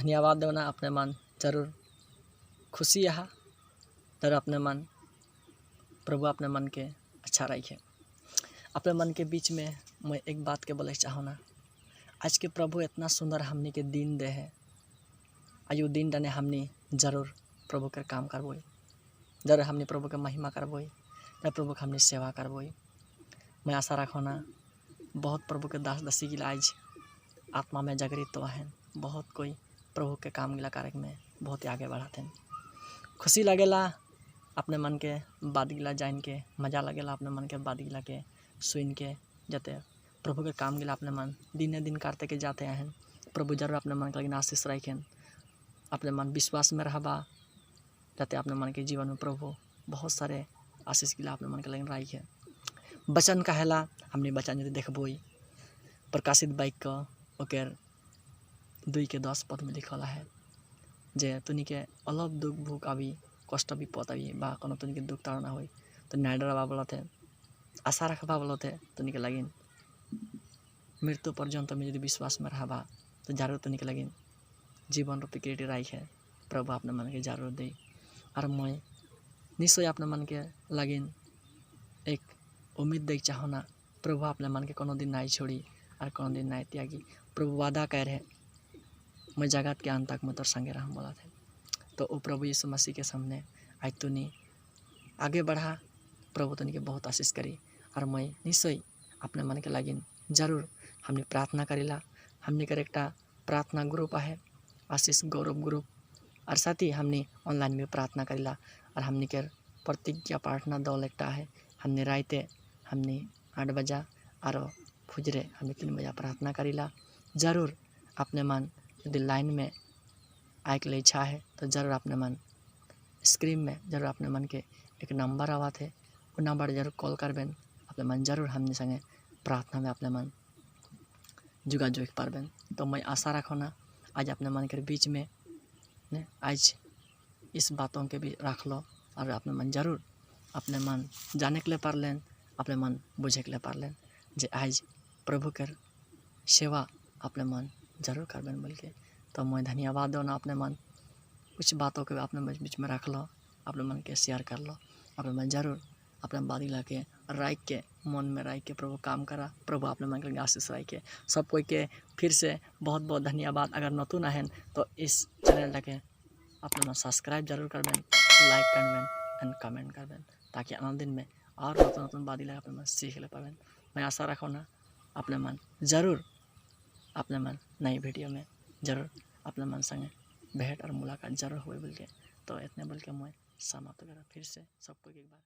धन्यवाद देना अपने मन जरूर खुशी यहाँ जरूर अपने मन प्रभु अपने मन के अच्छा रखे। अपने मन के बीच में मैं एक बात के बोले चाहूँ ना, आज के प्रभु इतना सुंदर हमनी के दिन दे है, आयु दिन डने हमनी जरूर प्रभु के काम करबोई, जरूर हमनी प्रभु के महिमा करबोई, जरूर प्रभु के हमनी सेवा करबोई। मैं आशा रखो ना बहुत प्रभु के दास दसी गिला आज आत्मा में जागृत तो है, बहुत कोई प्रभु के काम गिला कार्य में बहुत ही आगे बढ़ाते हैं। खुशी लगेला अपने मन के बात गिला जान के, मजा लगेला अपने मन के बात गिला के सुन के, जाते प्रभु के काम गिला अपने मन दिन दिन करते के जाते हैं। प्रभु जरूर अपने मन के लगे आशीष रखें, अपने मन विश्वास में रहबा, जाते अपने मन के जीवन में प्रभु बहुत सारे आशीष गिला अपने मन के लगे रखे। वचन कहेला हमने वचन यदि देखबोई प्रकाशित बाइक का ओकर 2:10 पद में लिखल है जे तुनी के अलग दुख भूख आवी कष्ट विपद आवी बा कोनो तुनी के दुख ताड़ना होई तो ना डरबा बोलते, आशा रखबा बोलते, तुनी के लगिन मृत्यु पर्यंत में यदि विश्वास में रहबा तो जरूर तुनी के लगिन जीवन रूपी किरीटी राखे प्रभु अपने मन के जरूर दे। और मैं निश्चय अपने मन के लगिन एक उम्मीद देख चाहो ना, प्रभु अपने मन के कोनो दिन नहीं छोड़ी और कोनो दिन नहीं त्यागी। प्रभु वादा कह रहे मैं जगत के अंत तक मैं तो संगे रहूँ बोला थे। तो वो प्रभु यीशु मसीह के सामने आज तुनी आगे बढ़ा, प्रभु तुनी के बहुत आशीष करी। और मैं निश्चय अपने मन के लगिन जरूर हमने प्रार्थना करेला, हमने कर एक प्रार्थना ग्रुप है आशीष गौरव ग्रुप, और साथ ही हमने ऑनलाइन में प्रार्थना करेला। और हमने कर प्रतिज्ञा प्रार्थना दौल एक है, हमने रायते हमने 8 बजा और फुजरे हमने 3 बजा प्रार्थना करेला। जरूर अपने मन यदि लाइन में आए के लिए इच्छा है तो जरूर अपने मन स्क्रीन में जरूर अपने मन के एक नंबर आवा थे, वो नंबर जरूर कॉल करबें, अपने मन जरूर हमने संगे प्रार्थना में अपने मन जुगा जोग पारबें। तो मैं आशा रखो ना आज अपने मन के बीच में ने आज इस बातों के भी रख लो और अपने मन जरूर अपने मन जाने के लिए पार लें, अपने मन बुझे के लिए पार लें जे आज प्रभु कर सेवा अपने मन जरूर करबें बोल के। तो मैं धन्यवाद दो ना अपने मन कुछ बातों के अपने बीच में रख लो, अपने मन के शेयर कर लो, अपने मन जरूर अपने बादी ला के राख के मन में राख के प्रभु काम करा, प्रभु अपने मन के आशीष राख के सब कोई के फिर से बहुत बहुत धन्यवाद। अगर नतून है तो इस चैनल के अपने मन सब्सक्राइब जरूर करबें, लाइक करबें एंड कमेंट करबें, ताकि आने दिन में और नतून नतून बादी ला अपने मन सीख ले पाबें। मैं आशा रखो ना अपने मन जरूर अपने मन नई वीडियो में जरूर अपने मन संगे भेंट और मुलाकात जरूर हुए बोल के। तो इतने बोल के मैं समाप्त करा फिर से सबको एक बार।